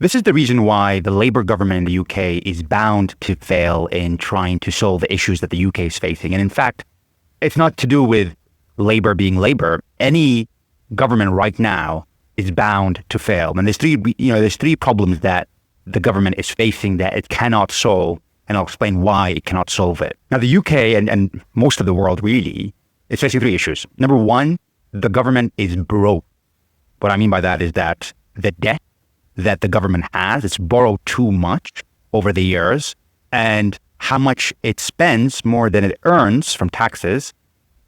This is the reason why the Labour government in the UK is bound to fail in trying to solve the issues that the UK is facing. And in fact, it's not to do with Labour being Labour. Any government right now is bound to fail. And there's three problems that the government is facing that it cannot solve, and I'll explain why it cannot solve it. Now, the UK and most of the world really is facing three issues. Number one, the government is broke. What I mean by that is that the debt that the government has, it's borrowed too much over the years, and how much it spends more than it earns from taxes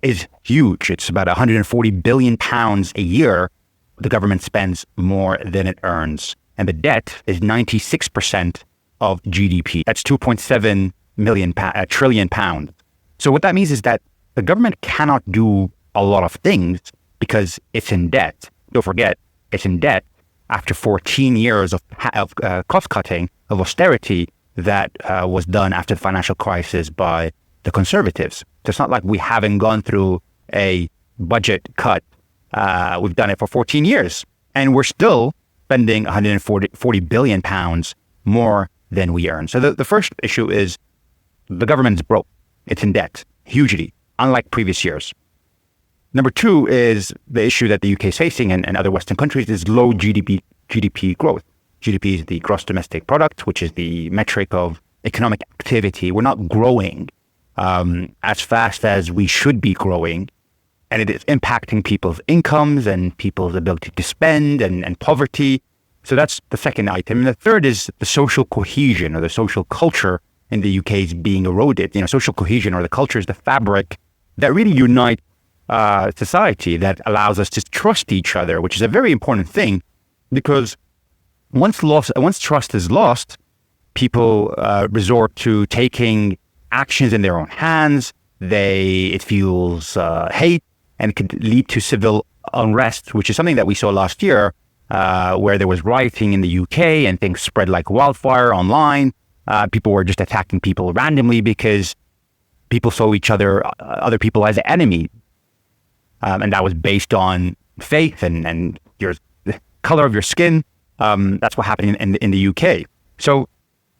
is huge. It's about 140 billion pounds a year. The government spends more than it earns. And the debt is 96% of GDP. That's 2.7 trillion pounds. So what that means is that the government cannot do a lot of things because it's in debt. Don't forget, it's in debt after 14 years of cost cutting, of austerity that was done after the financial crisis by the Conservatives. So it's not like we haven't gone through a budget cut. We've done it for 14 years, and we're still spending 140 billion pounds more than we earn. So the first issue is the government is broke. It's in debt, hugely, unlike previous years. Number two is the issue that the UK is facing and other Western countries is low GDP growth. GDP is the gross domestic product, which is the metric of economic activity. We're not growing as fast as we should be growing, and it is impacting people's incomes and people's ability to spend and poverty. So that's the second item. And the third is the social cohesion or the social culture in the UK is being eroded. Social cohesion or the culture is the fabric that really unites society, that allows us to trust each other, which is a very important thing, because once trust is lost, people resort to taking actions in their own hands. It fuels hate, and it could lead to civil unrest, which is something that we saw last year, where there was rioting in the UK and things spread like wildfire online. People were just attacking people randomly because people saw other people as an enemy. And that was based on faith and the color of your skin. That's what happened in the UK. So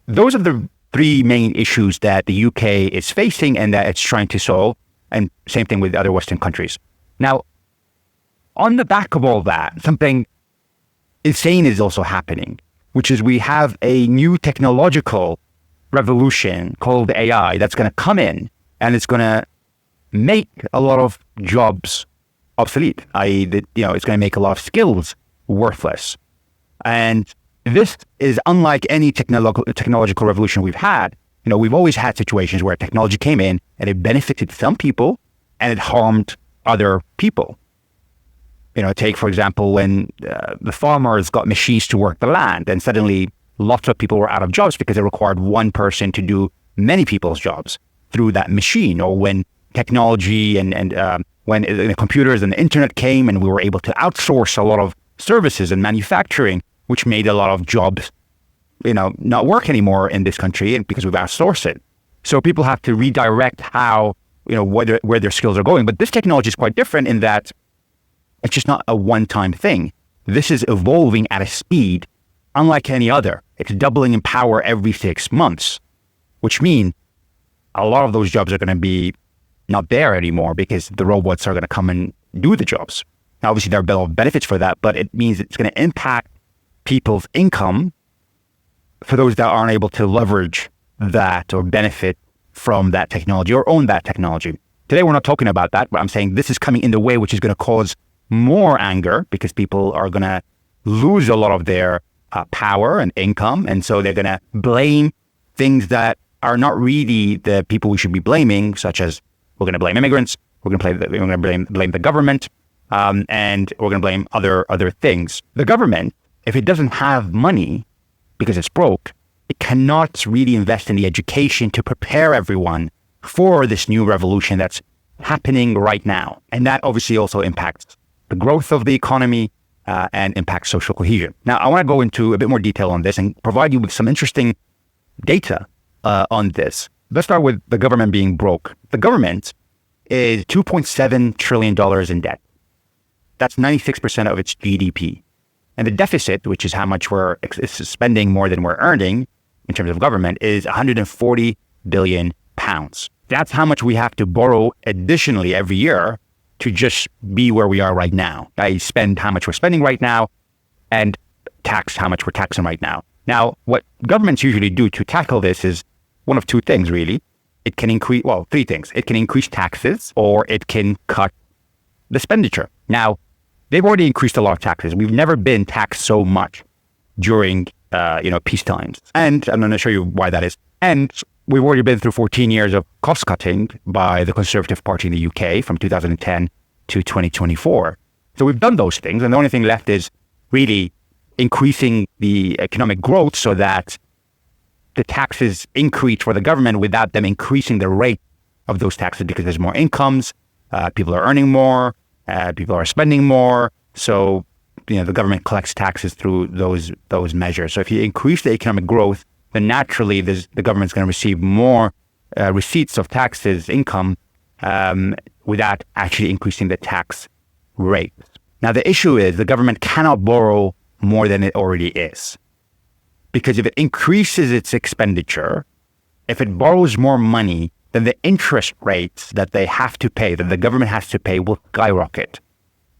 those are the three main issues that the UK is facing and that it's trying to solve. And same thing with other Western countries. Now, on the back of all that, something insane is also happening, which is we have a new technological revolution called AI that's going to come in, and it's going to make a lot of jobs obsolete, i.e., it's going to make a lot of skills worthless. And this is unlike any technological revolution we've had. We've always had situations where technology came in and it benefited some people and it harmed other people. Take, for example, when the farmers got machines to work the land, and suddenly lots of people were out of jobs because it required one person to do many people's jobs through that machine. Or when technology and when the computers and the internet came and we were able to outsource a lot of services and manufacturing, which made a lot of jobs, not work anymore in this country, and because we've outsourced it. So people have to redirect how, where their skills are going. But this technology is quite different in that it's just not a one-time thing. This is evolving at a speed unlike any other. It's doubling in power every 6 months, which means a lot of those jobs are going to be not there anymore because the robots are going to come and do the jobs. Now, obviously, there are a lot of benefits for that, but it means it's going to impact people's income for those that aren't able to leverage that or benefit from that technology or own that technology. Today, we're not talking about that, but I'm saying this is coming in the way which is going to cause more anger because people are going to lose a lot of their power and income. And so they're going to blame things that are not really the people we should be blaming, such as we're going to blame immigrants, we're going to blame the government, and we're going to blame other things. The government, if it doesn't have money because it's broke, it cannot really invest in the education to prepare everyone for this new revolution that's happening right now. And that obviously also impacts the growth of the economy and impacts social cohesion. Now, I want to go into a bit more detail on this and provide you with some interesting data on this. Let's start with the government being broke. The government is $2.7 trillion in debt. That's 96% of its GDP. And the deficit, which is how much we're spending more than we're earning in terms of government, is 140 billion pounds. That's how much we have to borrow additionally every year to just be where we are right now. I spend how much we're spending right now and tax how much we're taxing right now. Now, what governments usually do to tackle this is one of two things, really. It can increase, well, three things. It can increase taxes or it can cut the expenditure. Now, they've already increased a lot of taxes. We've never been taxed so much during, peace times. And I'm going to show you why that is. And we've already been through 14 years of cost cutting by the Conservative Party in the UK from 2010 to 2024. So we've done those things. And the only thing left is really increasing the economic growth so that the taxes increase for the government without them increasing the rate of those taxes, because there's more incomes, people are earning more, people are spending more. So, the government collects taxes through those measures. So if you increase the economic growth, then naturally the government's going to receive more receipts of taxes, income, without actually increasing the tax rate. Now, the issue is the government cannot borrow more than it already is. Because if it increases its expenditure, if it borrows more money, then the interest rates that they have to pay, that the government has to pay, will skyrocket.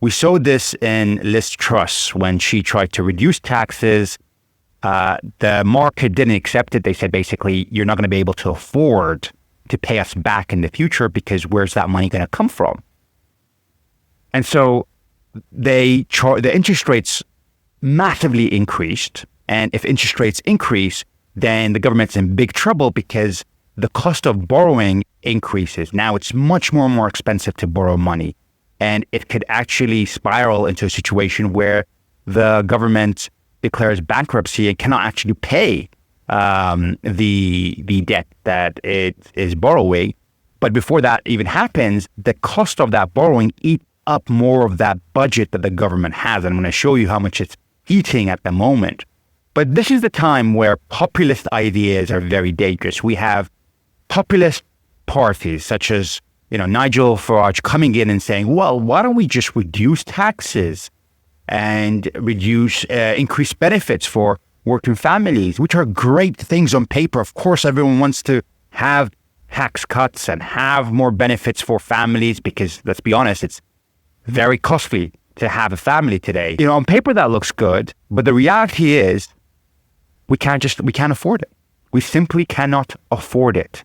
We saw this in Liz Truss when she tried to reduce taxes. The market didn't accept it. They said, basically, you're not going to be able to afford to pay us back in the future because where's that money going to come from? And so the interest rates massively increased. And if interest rates increase, then the government's in big trouble because the cost of borrowing increases. Now it's much more expensive to borrow money. And it could actually spiral into a situation where the government declares bankruptcy and cannot actually pay the debt that it is borrowing. But before that even happens, the cost of that borrowing eats up more of that budget that the government has. And I'm going to show you how much it's eating at the moment. But this is the time where populist ideas are very dangerous. We have populist parties such as, Nigel Farage coming in and saying, well, why don't we just reduce taxes and increase benefits for working families, which are great things on paper. Of course, everyone wants to have tax cuts and have more benefits for families because, let's be honest, it's very costly to have a family today. On paper, that looks good, but the reality is we can't afford it. We simply cannot afford it.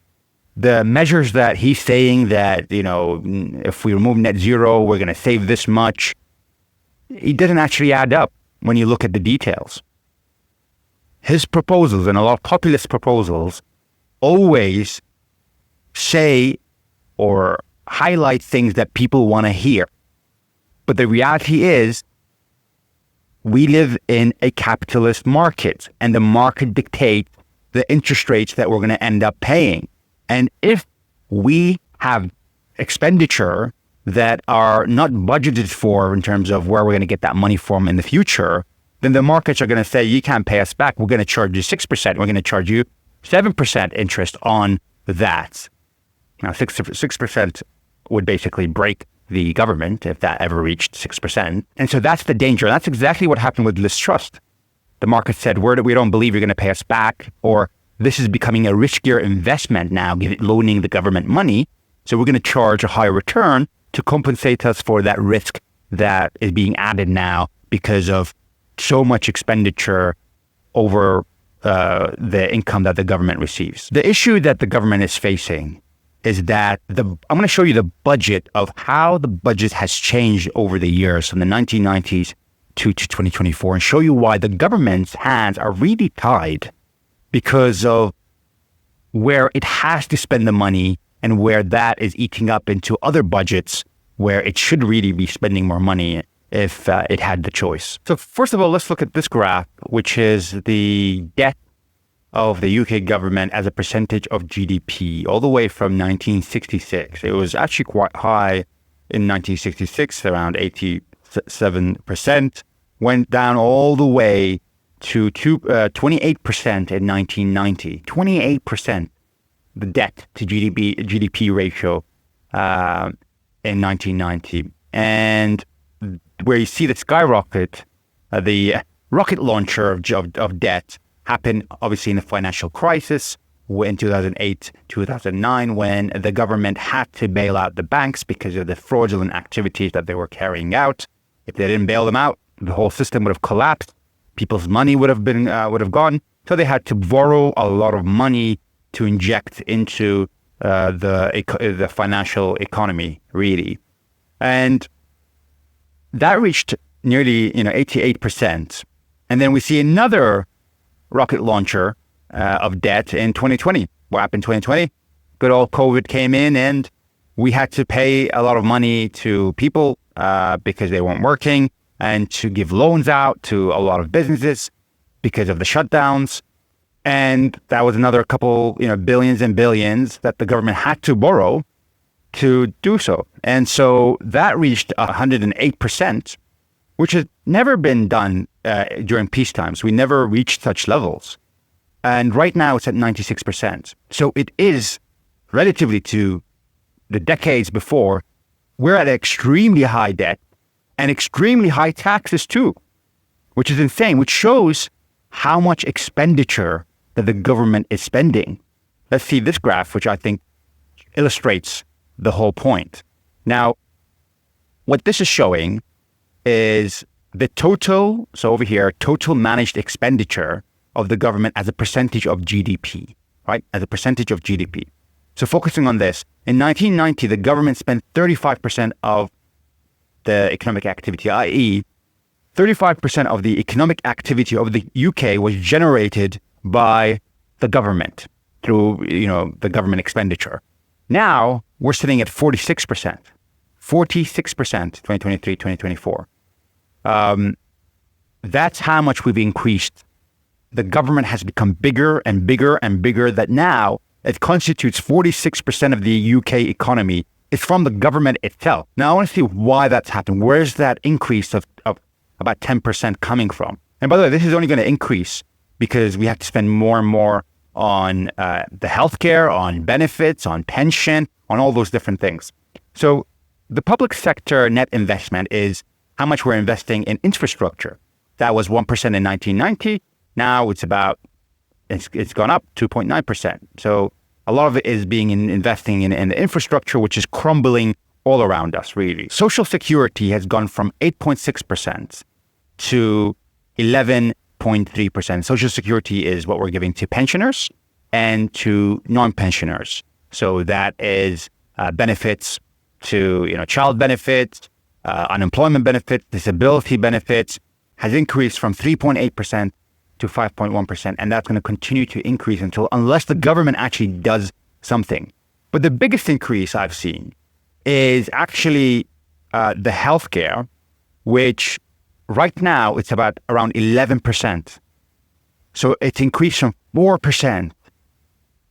The measures that he's saying that, if we remove net zero, we're going to save this much, it doesn't actually add up when you look at the details. His proposals, and a lot of populist proposals, always say or highlight things that people want to hear. But the reality is, we live in a capitalist market, and the market dictates the interest rates that we're going to end up paying. And if we have expenditure that are not budgeted for in terms of where we're going to get that money from in the future, then the markets are going to say, you can't pay us back. We're going to charge you 6%. We're going to charge you 7% interest on that. Now, 6% would basically break the government if that ever reached 6%. And so that's the danger. That's exactly what happened with Liz Truss. The market said, we don't believe you're going to pay us back, or this is becoming a riskier investment now, loaning the government money. So we're going to charge a higher return to compensate us for that risk that is being added now because of so much expenditure over the income that the government receives. The issue that the government is facing is that I'm going to show you the budget of how the budget has changed over the years from the 1990s to 2024 and show you why the government's hands are really tied because of where it has to spend the money and where that is eating up into other budgets where it should really be spending more money if it had the choice. So first of all, let's look at this graph, which is the debt of the UK government as a percentage of GDP all the way from 1966. It was actually quite high in 1966, around 87%, went down all the way to 28% in 1990. 28%, the debt to GDP ratio in 1990. And where you see the skyrocket The rocket launcher of debt happened obviously in the financial crisis in 2008, 2009, when the government had to bail out the banks because of the fraudulent activities that they were carrying out. If they didn't bail them out, the whole system would have collapsed. People's money would have gone. So they had to borrow a lot of money to inject into the financial economy, really. And that reached nearly 88%. And then we see another rocket launcher of debt in 2020. What happened in 2020? Good old COVID came in, and we had to pay a lot of money to people because they weren't working, and to give loans out to a lot of businesses because of the shutdowns. And that was another couple, billions and billions that the government had to borrow to do so. And so that reached 108%, which has never been done during peace times. We never reached such levels. And right now it's at 96%. So it is, relatively to the decades before, we're at extremely high debt and extremely high taxes too, which is insane, which shows how much expenditure that the government is spending. Let's see this graph, which I think illustrates the whole point. Now, what this is showing is the total, so over here, total managed expenditure of the government as a percentage of GDP, right? As a percentage of GDP. So focusing on this, in 1990, the government spent 35% of the economic activity, i.e., 35% of the economic activity of the UK was generated by the government through, the government expenditure. Now we're sitting at 46%, 2023, 2024. That's how much we've increased. The government has become bigger and bigger and bigger, that now it constitutes 46% of the UK economy. It's from the government itself. Now I want to see why that's happened. Where's that increase of about 10% coming from? And by the way, this is only going to increase because we have to spend more and more on the healthcare, on benefits, on pension, on all those different things. So the public sector net investment is how much we're investing in infrastructure. That was 1% in 1990. Now it's gone up 2.9%. So a lot of it is being investing in the infrastructure, which is crumbling all around us, really. Social security has gone from 8.6% to 11.3%. Social security is what we're giving to pensioners and to non-pensioners. So that is benefits to, child benefits, unemployment benefits, disability benefits, has increased from 3.8% to 5.1%. And that's going to continue to increase unless the government actually does something. But the biggest increase I've seen is actually the healthcare, which right now it's about around 11%. So it's increased from 4%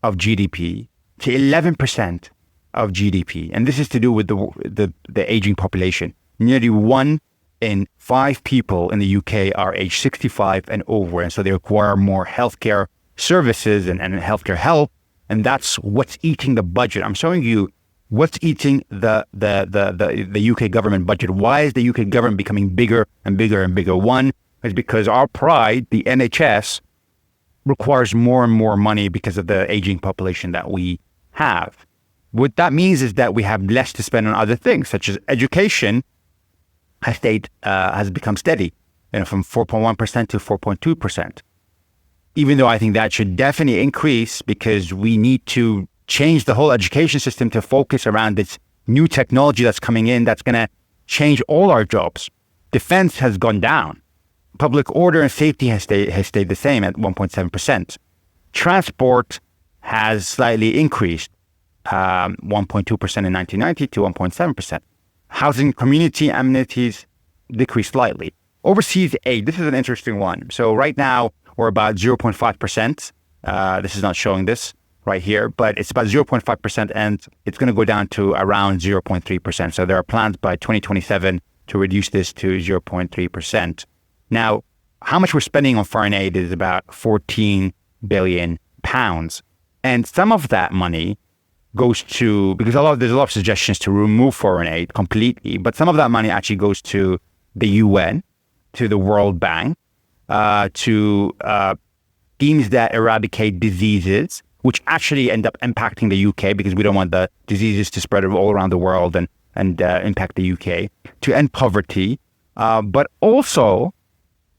of GDP to 11% of GDP. And this is to do with the aging population. Nearly 1 in 5 people in the UK are age 65 and over. And so they require more healthcare services and healthcare help. And that's what's eating the budget. I'm showing you what's eating the UK government budget. Why is the UK government becoming bigger and bigger and bigger? One is because our pride, the NHS, requires more and more money because of the aging population that we have. What that means is that we have less to spend on other things, such as education has become steady, from 4.1% to 4.2%. Even though I think that should definitely increase because we need to change the whole education system to focus around this new technology that's coming in that's going to change all our jobs. Defense has gone down. Public order and safety has stayed the same at 1.7%. Transport has slightly increased, 1.2% in 1990 to 1.7%. Housing community amenities decreased slightly. Overseas aid, this is an interesting one. So right now we're about 0.5%. This is not showing this right here, but it's about 0.5%, and it's going to go down to around 0.3%. So there are plans by 2027 to reduce this to 0.3%. Now, how much we're spending on foreign aid is about 14 billion pounds. And some of that money goes to, because there's a lot of suggestions to remove foreign aid completely, but some of that money actually goes to the UN, to the World Bank, to schemes that eradicate diseases, which actually end up impacting the UK because we don't want the diseases to spread all around the world and impact the UK, to end poverty, but also,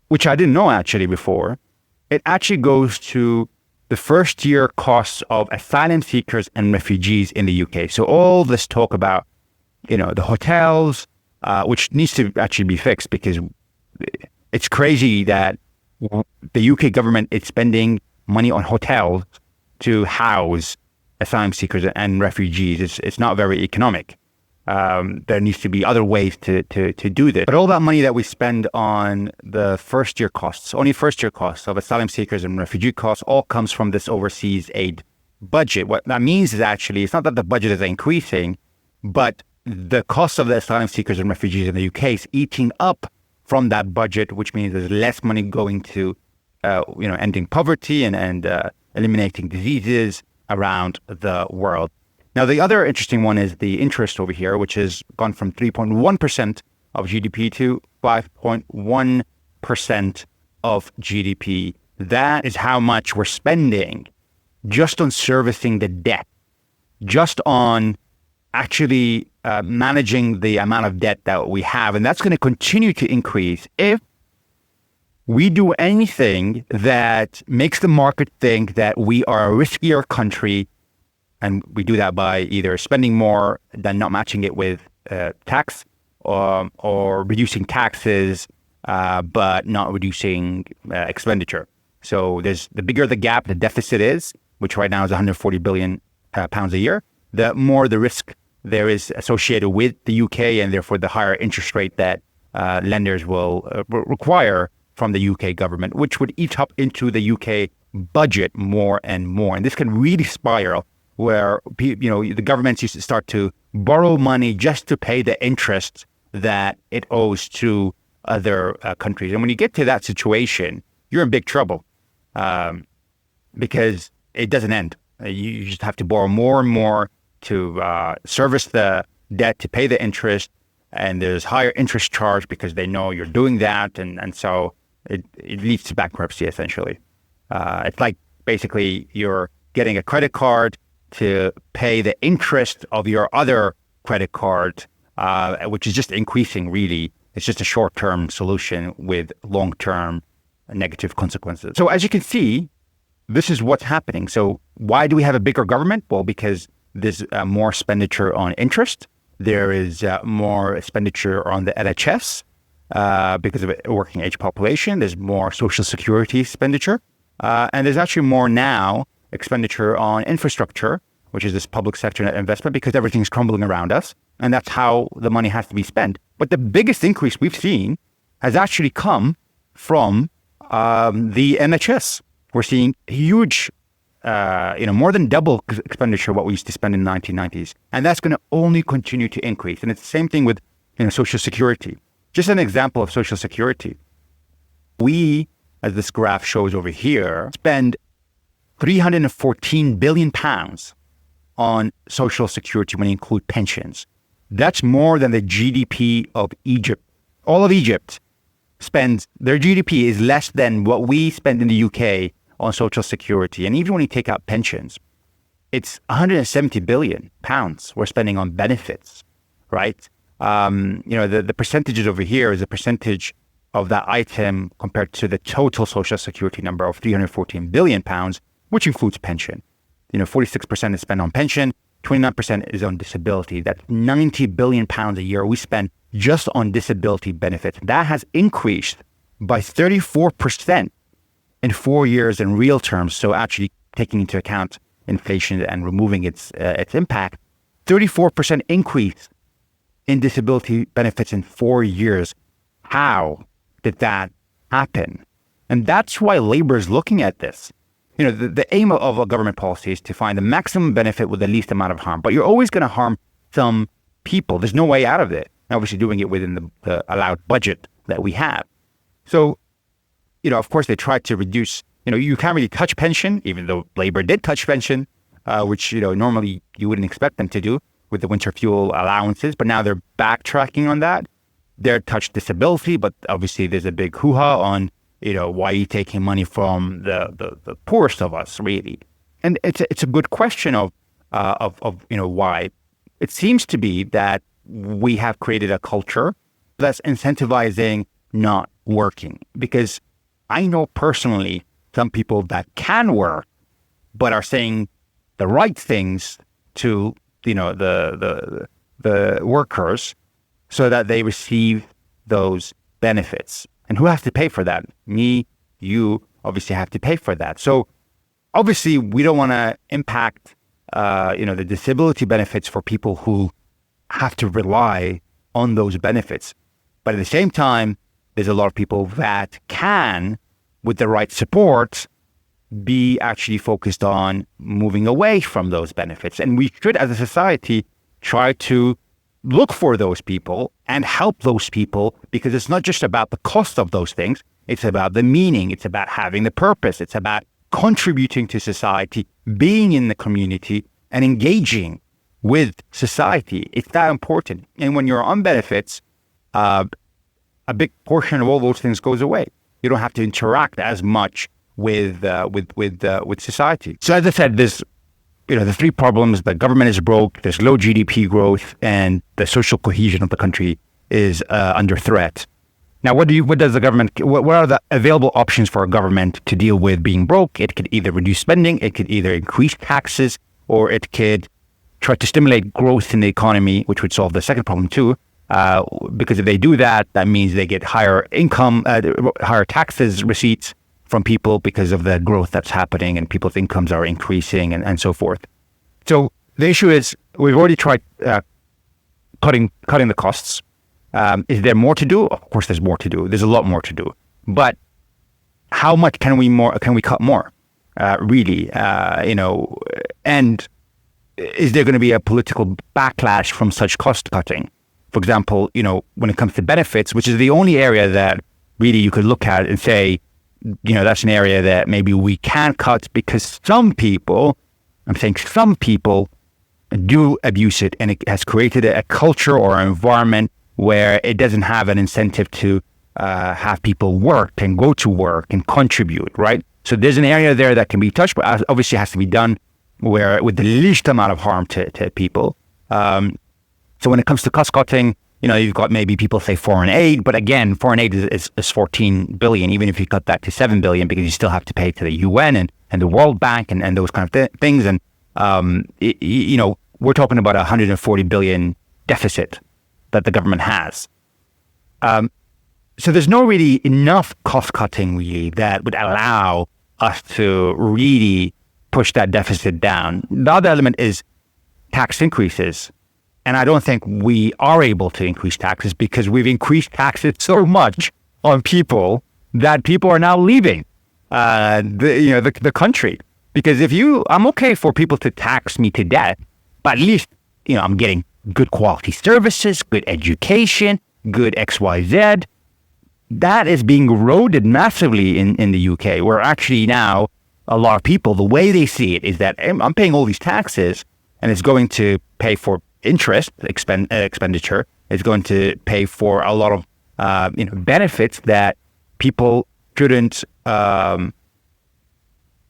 which I didn't know actually before, it actually goes to the first year costs of asylum seekers and refugees in the UK. So all this talk about, the hotels, which needs to actually be fixed because it's crazy that the UK government is spending money on hotels to house asylum seekers and refugees. It's not very economic. There needs to be other ways to do this. But all that money that we spend on the first year costs, only first year costs of asylum seekers and refugee costs, all comes from this overseas aid budget. What that means is actually, it's not that the budget is increasing, but the cost of the asylum seekers and refugees in the UK is eating up from that budget, which means there's less money going to, ending poverty and eliminating diseases around the world. Now, the other interesting one is the interest over here, which has gone from 3.1% of GDP to 5.1% of GDP. That is how much we're spending just on servicing the debt, just on actually managing the amount of debt that we have. And that's going to continue to increase if we do anything that makes the market think that we are a riskier country. And we do that by either spending more than not matching it with tax, or reducing taxes, but not reducing expenditure. So the bigger the gap, the deficit is, which right now is 140 billion pounds a year, the more the risk there is associated with the UK, and therefore the higher interest rate that lenders will require from the UK government, which would eat up into the UK budget more and more. And this can really spiral, where the governments used to start to borrow money just to pay the interest that it owes to other countries. And when you get to that situation, you're in big trouble, because it doesn't end. You just have to borrow more and more to service the debt, to pay the interest, and there's higher interest charge because they know you're doing that, and so it leads to bankruptcy, essentially. It's like basically you're getting a credit card to pay the interest of your other credit card, which is just increasing, really. It's just a short-term solution with long-term negative consequences. So as you can see, this is what's happening. So why do we have a bigger government? Well, because there's more expenditure on interest. There is more expenditure on the NHS because of a working age population. There's more social security expenditure. And there's actually more now expenditure on infrastructure, which is this public sector net investment, because everything's crumbling around us. And that's how the money has to be spent. But the biggest increase we've seen has actually come from the NHS. We're seeing huge, more than double expenditure what we used to spend in the 1990s. And that's going to only continue to increase. And it's the same thing with social security. Just an example of social security. We, as this graph shows over here, spend 314 billion pounds on social security when you include pensions. That's more than the GDP of Egypt. All of Egypt spends, their GDP is less than what we spend in the UK on social security. And even when you take out pensions, it's 170 billion pounds we're spending on benefits, right? The percentages over here is a percentage of that item compared to the total social security number of 314 billion pounds, which includes pension. 46% is spent on pension, 29% is on disability. That's 90 billion pounds a year we spend just on disability benefits. That has increased by 34% in 4 years in real terms. So actually taking into account inflation and removing its impact, 34% increase in disability benefits in 4 years. How did that happen? And that's why labor is looking at this. The aim of a government policy is to find the maximum benefit with the least amount of harm. But you're always going to harm some people. There's no way out of it. Obviously doing it within the allowed budget that we have. So, of course, they tried to reduce, you can't really touch pension, even though labor did touch pension, which, normally you wouldn't expect them to do with the winter fuel allowances. But now they're backtracking on that. dare touch disability, but obviously there's a big hoo-ha on, why are you taking money from the poorest of us, really? And it's a good question of why. It seems to be that we have created a culture that's incentivizing not working, because I know personally some people that can work but are saying the right things to the workers so that they receive those benefits. And who has to pay for that? Me, you obviously have to pay for that. So obviously we don't want to impact the disability benefits for people who have to rely on those benefits. But at the same time, there's a lot of people that can, with the right support, be actually focused on moving away from those benefits. And we should, as a society, try to look for those people and help those people, because it's not just about the cost of those things. It's about the meaning. It's about having the purpose. It's about contributing to society, being in the community, and engaging with society. It's that important. And when you're on benefits, a big portion of all those things goes away. You don't have to interact as much with society. So as I said, there's the three problems: the government is broke, there's low GDP growth, and the social cohesion of the country is under threat. Now, what are the available options for a government to deal with being broke? It could either reduce spending, it could either increase taxes, or it could try to stimulate growth in the economy, which would solve the second problem too. Because if they do that, that means they get higher income, higher taxes receipts from people because of the growth that's happening, and people's incomes are increasing, and so forth. So the issue is, we've already tried cutting the costs. Is there more to do? Of course, there's more to do. There's a lot more to do. But how much can we cut more? Really, and is there going to be a political backlash from such cost cutting? For example, when it comes to benefits, which is the only area that really you could look at and say, that's an area that maybe we can cut, because some people, I'm saying some people, do abuse it, and it has created a culture or an environment where it doesn't have an incentive to have people work and go to work and contribute, right? So there's an area there that can be touched, but obviously it has to be done with the least amount of harm to people. So when it comes to cost cutting, you've got maybe people say foreign aid, but again, foreign aid is 14 billion, even if you cut that to 7 billion, because you still have to pay to the UN and the World Bank and those kind of things. And, we're talking about 140 billion deficit that the government has. So there's no really enough cost cutting really that would allow us to really push that deficit down. The other element is tax increases. And I don't think we are able to increase taxes, because we've increased taxes so much on people that people are now leaving the country. Because I'm okay for people to tax me to death, but at least, I'm getting good quality services, good education, good XYZ. That is being eroded massively in the UK, where actually now a lot of people, the way they see it is that I'm paying all these taxes, and it's going to pay for interest, expenditure. Is going to pay for a lot of benefits that people shouldn't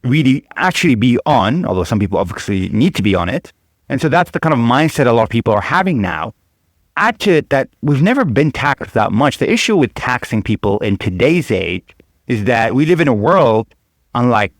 really actually be on, although some people obviously need to be on it. And so that's the kind of mindset a lot of people are having now. Add to it that we've never been taxed that much. The issue with taxing people in today's age is that we live in a world, unlike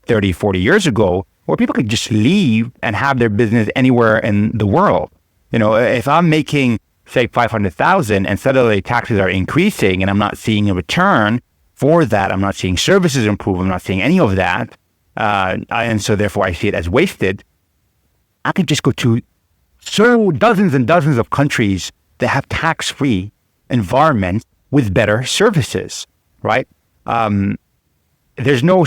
30, 40 years ago, where people could just leave and have their business anywhere in the world. If I'm making, say, 500,000 and suddenly taxes are increasing and I'm not seeing a return for that, I'm not seeing services improve, I'm not seeing any of that, and so therefore I see it as wasted, I could just go to dozens and dozens of countries that have tax-free environments with better services, right? There's no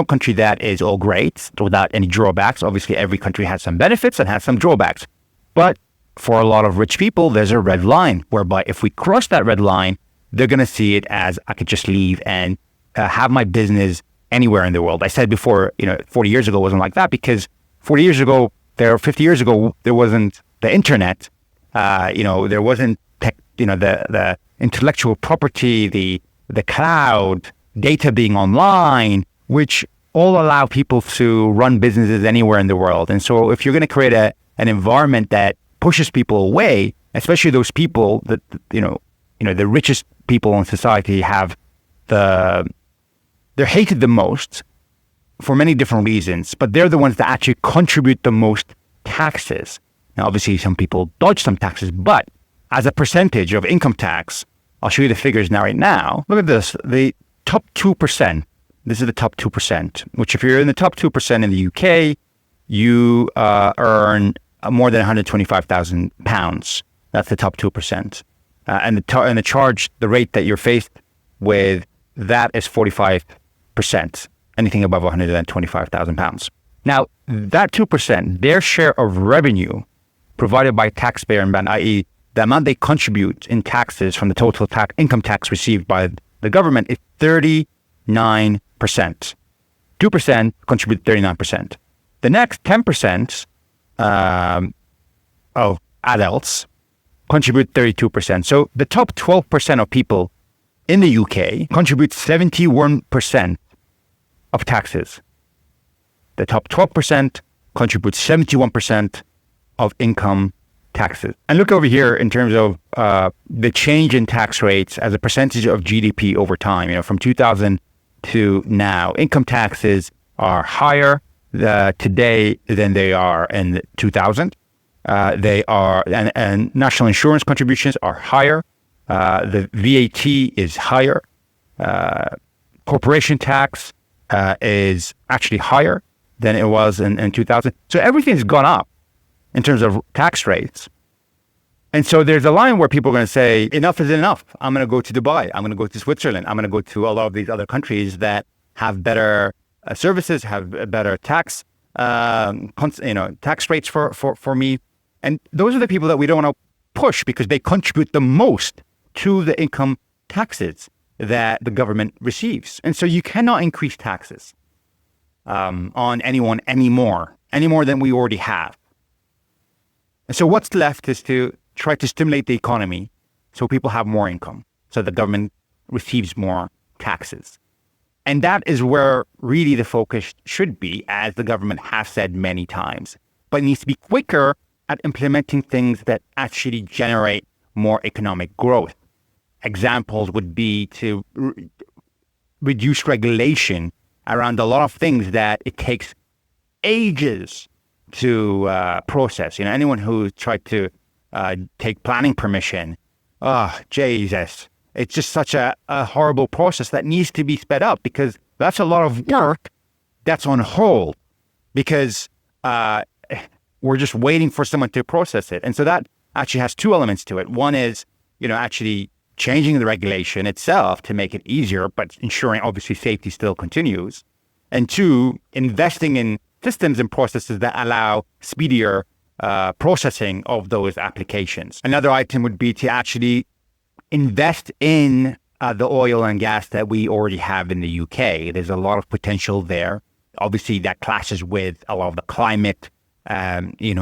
country that is all great without any drawbacks. Obviously, every country has some benefits and has some drawbacks. But for a lot of rich people, there's a red line, whereby if we cross that red line, they're going to see it as I could just leave and have my business anywhere in the world. I said before, 40 years ago wasn't like that, because 50 years ago, there wasn't the internet. There wasn't the intellectual property, the cloud, data being online, which all allow people to run businesses anywhere in the world. And so if you're going to create an environment that pushes people away, especially those people that, the richest people in society they're hated the most for many different reasons, but they're the ones that actually contribute the most taxes. Now, obviously, some people dodge some taxes, but as a percentage of income tax, I'll show you the figures right now. Look at this, the top 2%. This is the top 2%, which if you're in the top 2% in the UK, you earn more than £125,000. That's the top 2%. And the rate that you're faced with, that is 45%, anything above £125,000. Now, that 2%, their share of revenue provided by taxpayer and band, i.e. the amount they contribute in taxes from the total income tax received by the government, is 39%. 2% contribute 39%. The next 10% of adults contribute 32%. So the top 12% of people in the UK contribute 71% of taxes. The top 12% contribute 71% of income taxes. And look over here in terms of the change in tax rates as a percentage of GDP over time. From 2000 to now, income taxes are higher today than they are in 2000. They are, and national insurance contributions are higher. The VAT is higher. Corporation tax is actually higher than it was in 2000. So everything's gone up in terms of tax rates. And so there's a line where people are going to say, enough is enough. I'm going to go to Dubai. I'm going to go to Switzerland. I'm going to go to a lot of these other countries that have better services, have better tax, tax rates for me. And those are the people that we don't want to push because they contribute the most to the income taxes that the government receives. And so you cannot increase taxes on anyone any more than we already have. And so what's left is to try to stimulate the economy so people have more income, so the government receives more taxes. And that is where really the focus should be, as the government has said many times. But it needs to be quicker at implementing things that actually generate more economic growth. Examples would be to reduce regulation around a lot of things that it takes ages to process. Anyone who tried to take planning permission, Jesus, it's just such a horrible process that needs to be sped up, because that's a lot of work that's on hold because we're just waiting for someone to process it. And so that actually has two elements to it. One is, actually changing the regulation itself to make it easier, but ensuring obviously safety still continues. And two, investing in systems and processes that allow speedier processing of those applications. Another item would be to actually invest in the oil and gas that we already have in the UK. There's a lot of potential there. Obviously, that clashes with a lot of the climate,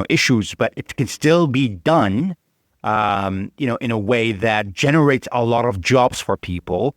issues, but it can still be done, in a way that generates a lot of jobs for people,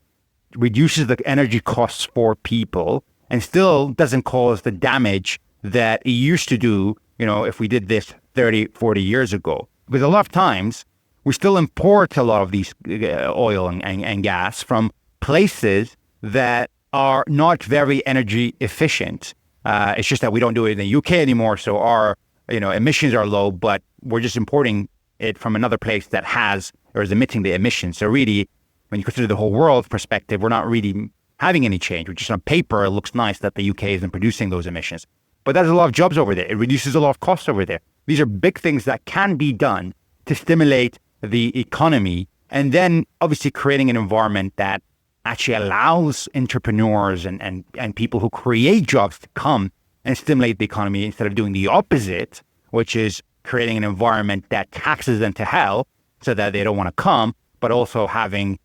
reduces the energy costs for people, and still doesn't cause the damage that it used to do, if we did this 30, 40 years ago. Because a lot of times, we still import a lot of these oil and gas from places that are not very energy efficient. It's just that we don't do it in the UK anymore, so our emissions are low, but we're just importing it from another place that has or is emitting the emissions. So really, when you consider the whole world perspective, we're not really having any change. Which just on paper, it looks nice that the UK isn't producing those emissions. But there's a lot of jobs over there. It reduces a lot of costs over there. These are big things that can be done to stimulate the economy, and then obviously creating an environment that actually allows entrepreneurs and people who create jobs to come and stimulate the economy, instead of doing the opposite, which is creating an environment that taxes them to hell so that they don't want to come, but also having,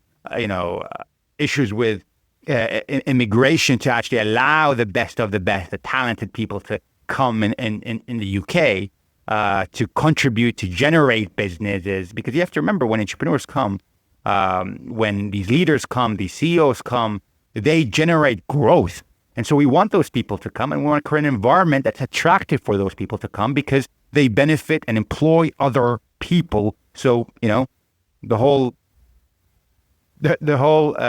issues with immigration to actually allow the best of the best, the talented people to come in the UK. to contribute, to generate businesses. Because you have to remember, when entrepreneurs come, when these leaders come, these CEOs come, they generate growth. And so we want those people to come, and we want to create an environment that's attractive for those people to come because they benefit and employ other people. So, the whole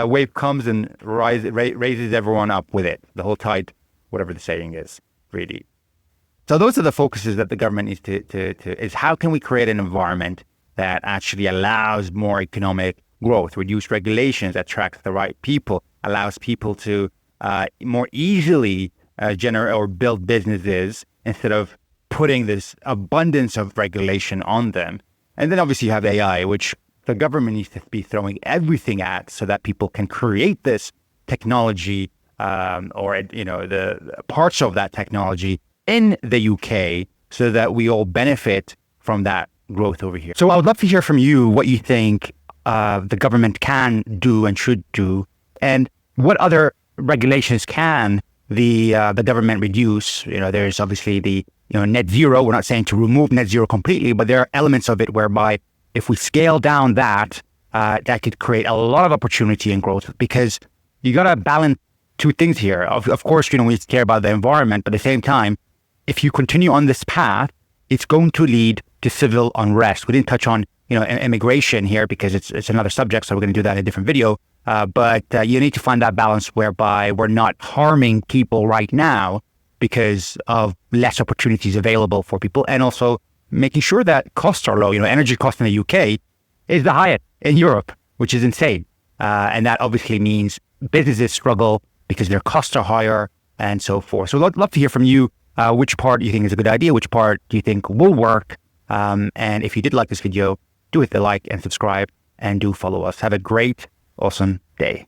wave comes and raises everyone up with it. The whole tide, whatever the saying is, really. So those are the focuses that the government needs is how can we create an environment that actually allows more economic growth, reduce regulations, attracts the right people, allows people to more easily generate or build businesses instead of putting this abundance of regulation on them. And then obviously you have AI, which the government needs to be throwing everything at so that people can create this technology or the parts of that technology in the UK so that we all benefit from that growth over here. So I would love to hear from you what you think the government can do and should do, and what other regulations can the government reduce. There's obviously the net zero. We're not saying to remove net zero completely, but there are elements of it whereby if we scale down that could create a lot of opportunity and growth, because you got to balance two things here. Of course, we care about the environment, but at the same time, if you continue on this path, it's going to lead to civil unrest. We didn't touch on, immigration here because it's another subject, so we're going to do that in a different video. But you need to find that balance whereby we're not harming people right now because of less opportunities available for people, and also making sure that costs are low. Energy costs in the UK is the highest in Europe, which is insane. And that obviously means businesses struggle because their costs are higher and so forth. So I'd love to hear from you. Which part you think is a good idea? Which part do you think will work? And if you did like this video, do hit the like and subscribe, and do follow us. Have a great, awesome day.